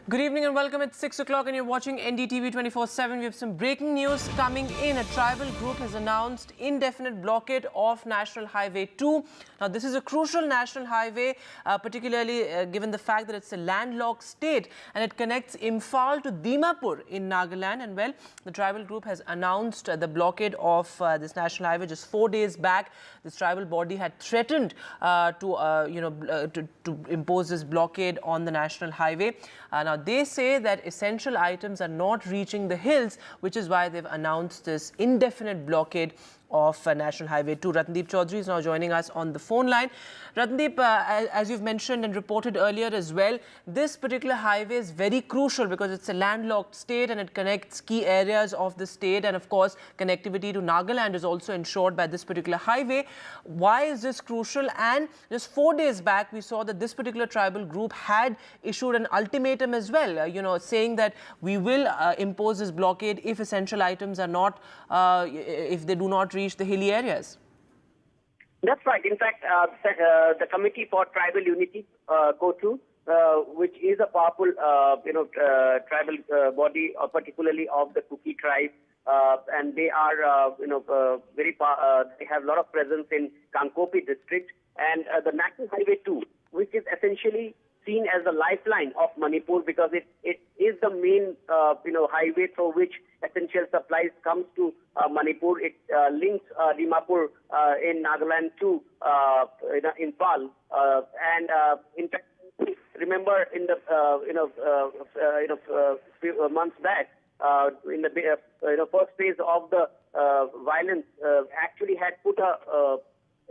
Good evening and welcome at 6 o'clock and you're watching NDTV 24/7. We have some breaking news coming in. A tribal group has announced indefinite blockade of National Highway 2. Now, this is a crucial national highway, particularly given the fact that it's a landlocked state and it connects Imphal to Dimapur in Nagaland. And well, the tribal group has announced the blockade of this national highway just 4 days back. This tribal body had threatened to impose this blockade on the national highway. Now, they say that essential items are not reaching the hills, which is why they've announced this indefinite blockade of National Highway 2. Ratnadeep Chaudhary is now joining us on the phone line. Ratnadeep, as you've mentioned and reported earlier as well, this particular highway is very crucial because it's a landlocked state and it connects key areas of the state, and of course connectivity to Nagaland is also ensured by this particular highway. Why is this crucial? And just 4 days back we saw that this particular tribal group had issued an ultimatum as well, saying that we will impose this blockade if essential items are not, if they do not reach the hilly areas. That's right. In fact, the Committee for Tribal Unity, CoTU, which is a powerful, tribal body, particularly of the Kuki tribe, and they are, they have a lot of presence in Kankopi district, and the National Highway 2, which is essentially seen as the lifeline of Manipur because it is the main, highway through which essential supplies comes to Manipur. It links Dimapur in Nagaland to Imphal, and in fact, remember in the few months back, in the first phase of the violence, actually had put a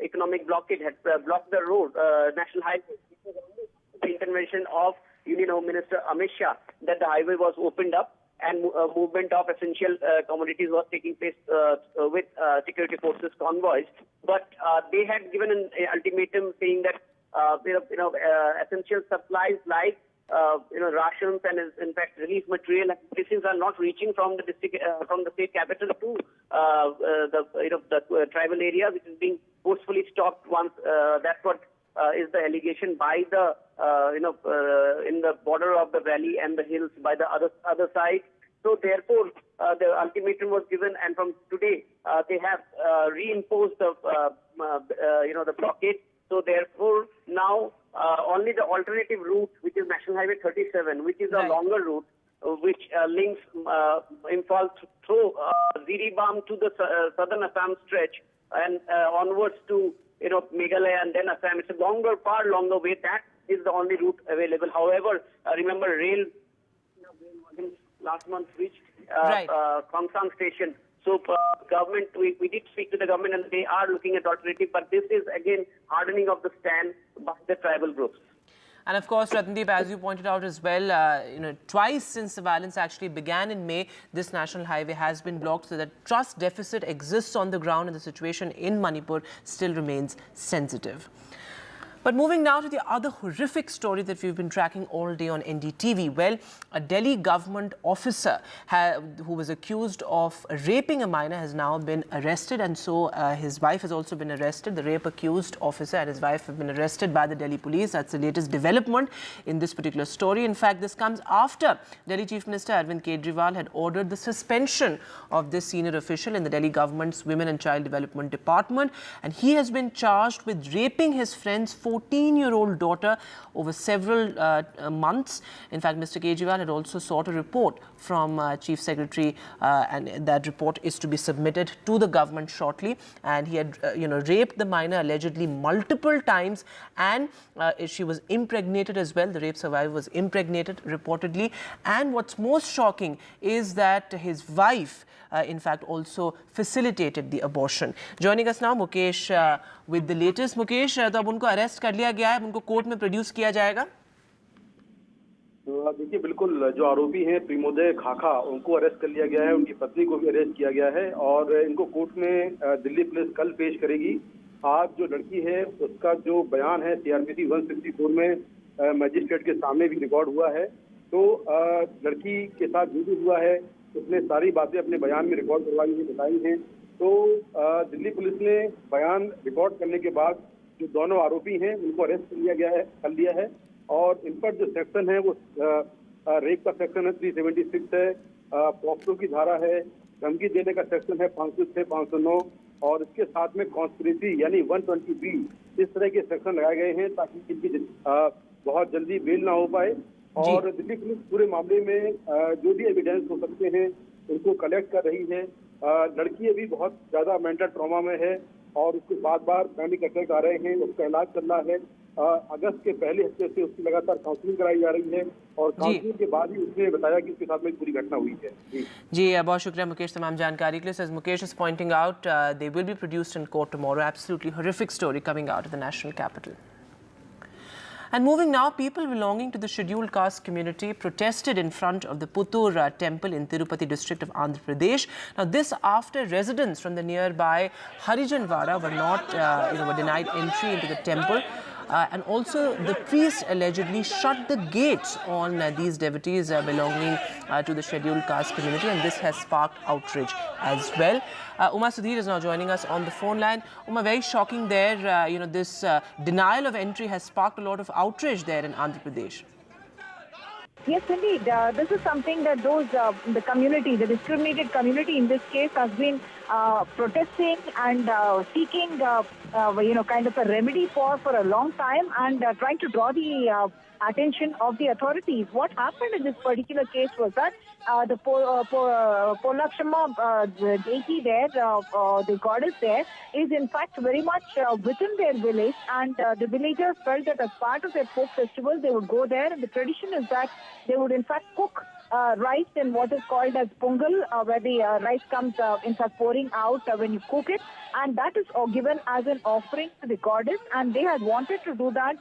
economic blockade, had blocked the road, national highway. The intervention of Union Home Minister Amit Shah that the highway was opened up and movement of essential commodities was taking place with security forces convoys. But they had given an ultimatum saying that essential supplies like rations and in fact relief material and medicines are not reaching from the district from the state capital to the tribal area, which is being forcefully stopped once. That's what is the allegation by the in the border of the valley and the hills by the other side. So therefore, the ultimatum was given, and from today they have reimposed the blockade. So therefore, now only the alternative route, which is National Highway 37, which is a longer route, which links Imphal through Ziribam to the southern Assam stretch and onwards to Meghalaya and then Assam. It's a longer, far longer way. That is the only route available. However, remember rail last month reached Khongsang station. So government, we did speak to the government and they are looking at alternative, but this is again hardening of the stand by the tribal groups. And of course, Ratnadeep, as you pointed out as well, twice since the violence actually began in May, this national highway has been blocked, so that trust deficit exists on the ground and the situation in Manipur still remains sensitive. But moving now to the other horrific story that we've been tracking all day on NDTV. Well, a Delhi government officer who was accused of raping a minor has now been arrested, and so his wife has also been arrested. The rape accused officer and his wife have been arrested by the Delhi police. That's the latest development in this particular story. In fact, this comes after Delhi Chief Minister Arvind Kejriwal had ordered the suspension of this senior official in the Delhi government's Women and Child Development Department, and he has been charged with raping his friend's 14-year-old daughter over several months. In fact, Mr. Kejriwal had also sought a report from Chief Secretary, and that report is to be submitted to the government shortly. And he had, raped the minor allegedly multiple times, and she was impregnated as well. The rape survivor was impregnated reportedly. And what's most shocking is that his wife, in fact, also facilitated the abortion. Joining us now, Mukesh, with the latest. Mukesh, तो अब उनको arrest कर लिया गया है, उनको court में produce किया जाएगा? देखिए, बिल्कुल जो आरोपी हैं प्रिमोदय खाखा, उनको अरेस्ट कर लिया गया है, उनकी पत्नी को भी अरेस्ट किया गया है और इनको कोर्ट में दिल्ली पुलिस कल पेश करेगी। आज जो लड़की है उसका जो बयान है सीआरपीसी 164 में मजिस्ट्रेट के सामने भी रिकॉर्ड हुआ है। तो लड़की के साथ जो भी हुआ है उसने सारी बातें अपने बयान में रिकॉर्ड करवाई हैं, बताई हैं। तो दिल्ली पुलिस ने बयान रिकॉर्ड करने के बाद जो दोनों आरोपी हैं उनको अरेस्ट कर लिया है और इन पर जो सेक्शन है वो रेप का सेक्शन है 376 है, पॉक्सो की धारा है, धमकी देने का सेक्शन है 506, 509 और इसके साथ में कॉन्स्पिरेसी यानी 120B इस तरह के सेक्शन लगाए गए हैं ताकि इनकी बहुत जल्दी बेल ना हो पाए। और दिल्ली पुलिस पूरे मामले में जो भी एविडेंस हो सकते हैं उनको कलेक्ट कर रही है। लड़की अभी बहुत ज्यादा मेंटल ट्रॉमा में है और उसको बार बार पैनिक अटैक आ रहे हैं, उसका इलाज चल रहा है। अगस्त के पहले हफ्ते से उसकी लगातार काउंसलिंग कराई जा रही है और काउंसलिंग के बाद ही उसने बताया कि उसके साथ में पूरी घटना हुई है। जी बहुत शुक्रिया मुकेश तमाम जानकारी के लिए। As Mukesh is pointing out, they will be produced in court tomorrow. Absolutely horrific story coming out of the national capital. And moving now, people belonging to the scheduled caste community protested in front of the Puttur temple in Tirupati district of Andhra Pradesh. Now this after residents from the nearby Harijanwara were not, were denied entry into the temple. And also the priest allegedly shut the gates on these devotees belonging to the scheduled caste community, and this has sparked outrage as well. Uma Sudhir is now joining us on the phone line. Uma, very shocking there. This denial of entry has sparked a lot of outrage there in Andhra Pradesh. Yes, indeed. This is something that the community, the discriminated community in this case, has been protesting and seeking, kind of a remedy for a long time and trying to draw the attention of the authorities. What happened in this particular case was that the Polakshama deity there, the goddess there, is in fact very much within their village, and the villagers felt that as part of their folk festival, they would go there, and the tradition is that they would in fact cook rice in what is called as pongal, where the rice comes in fact pouring out when you cook it, and that is given as an offering to the goddess. And they had wanted to do that,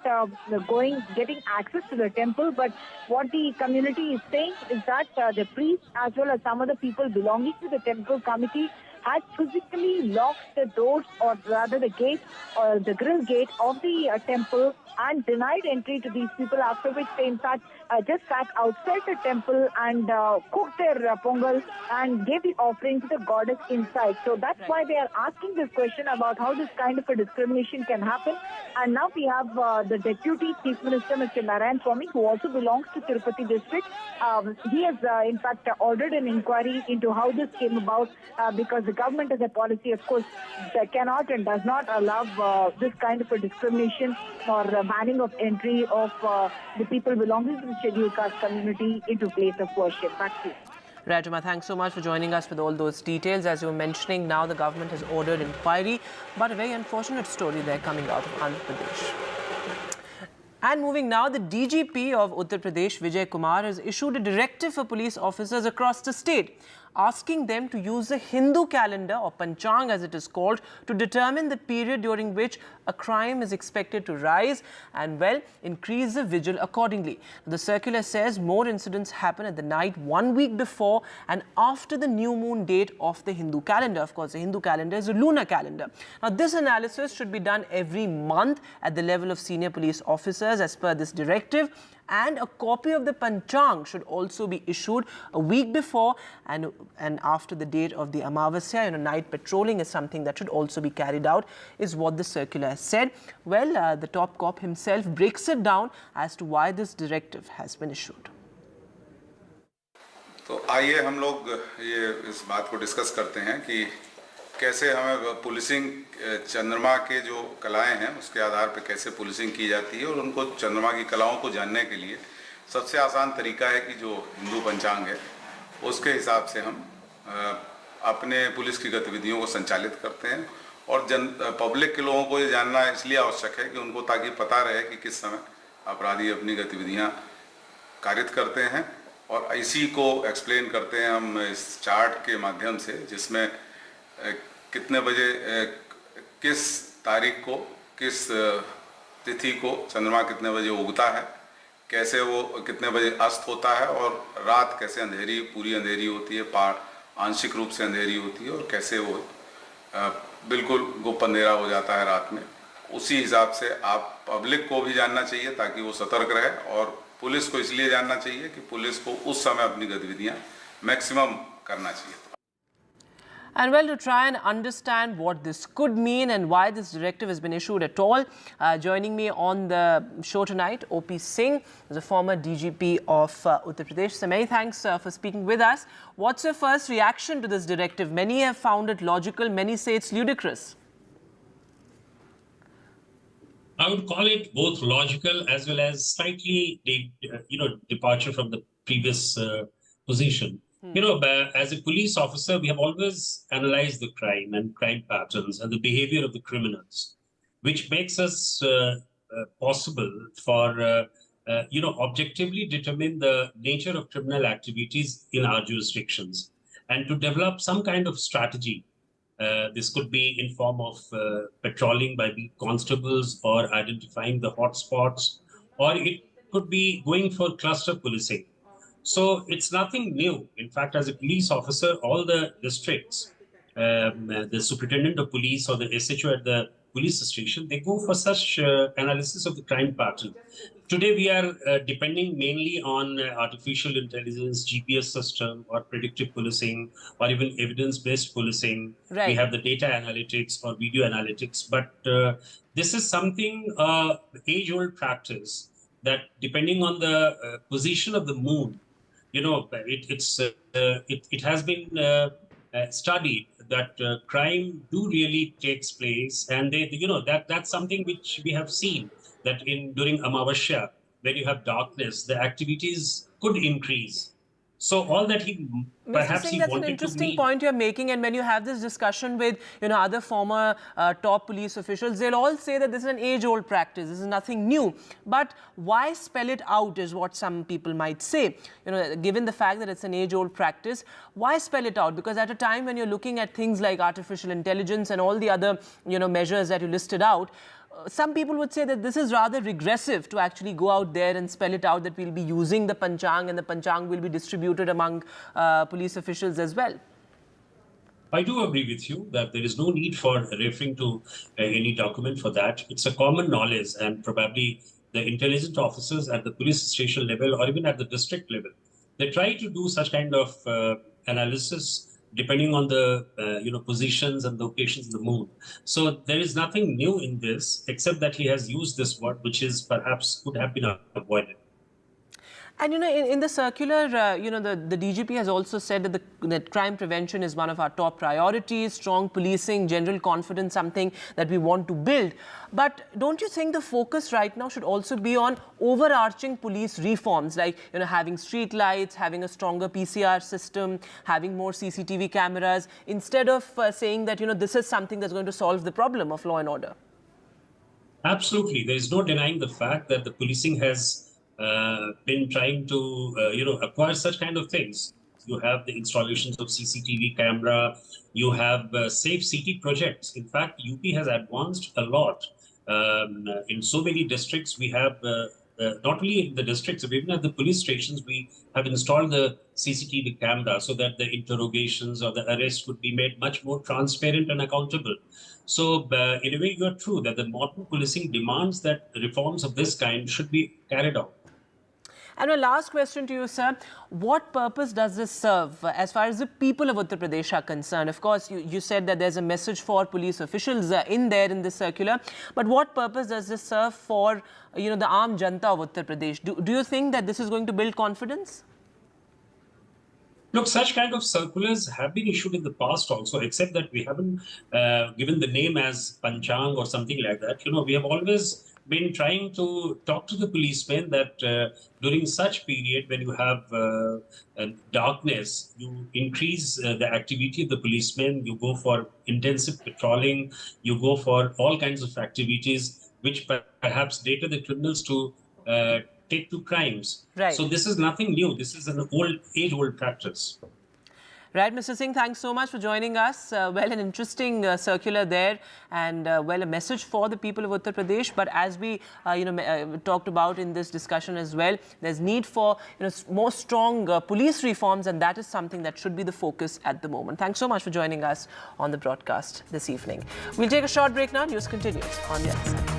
getting access to the temple, but what the community is saying is that the priest as well as some other people belonging to the temple committee had physically locked the doors, or rather the gate, or the grill gate of the temple, and denied entry to these people, after which they in fact just sat outside the temple and cooked their pongal and gave the offering to the goddess inside. So that's why they are asking this question about how this kind of a discrimination can happen. And now we have the Deputy Chief Minister, Mr. Narayan Swamy, who also belongs to Tirupati district. He has in fact ordered an inquiry into how this came about, because the government as a policy, of course, cannot and does not allow this kind of a discrimination or banning of entry of the people belonging to the scheduled caste community into place of worship. Back to you. Right, Uma, thanks so much for joining us with all those details. As you were mentioning, now the government has ordered inquiry, but a very unfortunate story there coming out of Andhra Pradesh. And moving now, the DGP of Uttar Pradesh, Vijay Kumar, has issued a directive for police officers across the state, asking them to use the Hindu calendar, or Panchang as it is called, to determine the period during which a crime is expected to rise and, well, increase the vigil accordingly. The circular says more incidents happen at the night 1 week before and after the new moon date of the Hindu calendar. Of course, the Hindu calendar is a lunar calendar. Now, this analysis should be done every month at the level of senior police officers as per this directive. And a copy of the Panchang should also be issued a week before and after the date of the Amavasya. Night patrolling is something that should also be carried out, is what the circular has said. Well, the top cop himself breaks it down as to why this directive has been issued. तो आइए हम लोग ये इस बात को discuss करते हैं कि कैसे हमें पुलिसिंग, चंद्रमा के जो कलाएं हैं उसके आधार पर कैसे पुलिसिंग की जाती है, और उनको चंद्रमा की कलाओं को जानने के लिए सबसे आसान तरीका है कि जो हिंदू पंचांग है उसके हिसाब से हम अपने पुलिस की गतिविधियों को संचालित करते हैं। और पब्लिक के लोगों को ये जानना इसलिए आवश्यक है कि उनको ताकि पता रहे कि किस समय अपराधी अपनी गतिविधियां कारित करते हैं, और इसी को एक्सप्लेन करते हैं हम इस चार्ट के माध्यम से, जिसमें कितने बजे किस तारीख को किस तिथि को चंद्रमा कितने बजे उगता है, कैसे वो कितने बजे अस्त होता है, और रात कैसे अंधेरी, पूरी अंधेरी होती है, आंशिक रूप से अंधेरी होती है, और कैसे वो बिल्कुल गुप्त अंधेरा हो जाता है रात में। उसी हिसाब से आप पब्लिक को भी जानना चाहिए ताकि वो सतर्क रहे, और पुलिस को इसलिए जानना चाहिए कि पुलिस को उस समय अपनी गतिविधियां मैक्सिमम करना चाहिए। And well, to try and understand what this could mean and why this directive has been issued at all, joining me on the show tonight, OP Singh, who's a former DGP of Uttar Pradesh. So many thanks for speaking with us. What's your first reaction to this directive? Many have found it logical, many say it's ludicrous. I would call it both logical as well as slightly, departure from the previous position. As a police officer, we have always analyzed the crime and crime patterns and the behavior of the criminals, which makes us possible for, objectively determine the nature of criminal activities in our jurisdictions and to develop some kind of strategy. This could be in form of patrolling by beat constables or identifying the hotspots, or it could be going for cluster policing. So it's nothing new. In fact, as a police officer, all the districts, the superintendent of police or the SHO at the police station, they go for such analysis of the crime pattern. Today, we are depending mainly on artificial intelligence, GPS system, or predictive policing, or even evidence-based policing. Right. We have the data analytics or video analytics. But this is something, age-old practice, that depending on the position of the moon, it has been studied that crime do really takes place, and that's something which we have seen that during Amavasya, when you have darkness, the activities could increase. So all that Mr. Singh, that's an interesting point you're making, and when you have this discussion with other former top police officials, they'll all say that this is an age-old practice. This is nothing new. But why spell it out is what some people might say. Given the fact that it's an age-old practice, why spell it out? Because at a time when you're looking at things like artificial intelligence and all the other measures that you listed out, some people would say that this is rather regressive to actually go out there and spell it out that we'll be using the panchang and the panchang will be distributed among police officials as well. I do agree with you that there is no need for referring to any document for that. It's a common knowledge, and probably the intelligence officers at the police station level or even at the district level, they try to do such kind of analysis depending on the positions and locations of the moon. So there is nothing new in this, except that he has used this word, which is perhaps could have been avoided. And in the circular, the DGP has also said that crime prevention is one of our top priorities, strong policing, general confidence, something that we want to build. But don't you think the focus right now should also be on overarching police reforms, like having street lights, having a stronger PCR system, having more CCTV cameras, instead of saying that this is something that's going to solve the problem of law and order? Absolutely, there is no denying the fact that the policing has been trying to, acquire such kind of things. You have the installations of CCTV camera, you have safe city projects. In fact, UP has advanced a lot. In so many districts, we have, not only in the districts, but even at the police stations, we have installed the CCTV camera so that the interrogations or the arrests would be made much more transparent and accountable. So, in a way, you are true that the modern policing demands that reforms of this kind should be carried out. And my last question to you, sir, what purpose does this serve as far as the people of Uttar Pradesh are concerned? Of course, you said that there's a message for police officials in this circular, but what purpose does this serve for, the Aam Janta of Uttar Pradesh? Do you think that this is going to build confidence? Look, such kind of circulars have been issued in the past also, except that we haven't given the name as Panchang or something like that. We have always been trying to talk to the policemen that during such period when you have darkness, you increase the activity of the policemen, you go for intensive patrolling, you go for all kinds of activities which perhaps deter the criminals to take to crimes. Right. So this is nothing new. This is an age-old practice. Right, Mr. Singh, thanks so much for joining us. Well, an interesting circular there, and a message for the people of Uttar Pradesh. But as we, talked about in this discussion as well, there's need for more strong police reforms, and that is something that should be the focus at the moment. Thanks so much for joining us on the broadcast this evening. We'll take a short break now. News continues on the other side.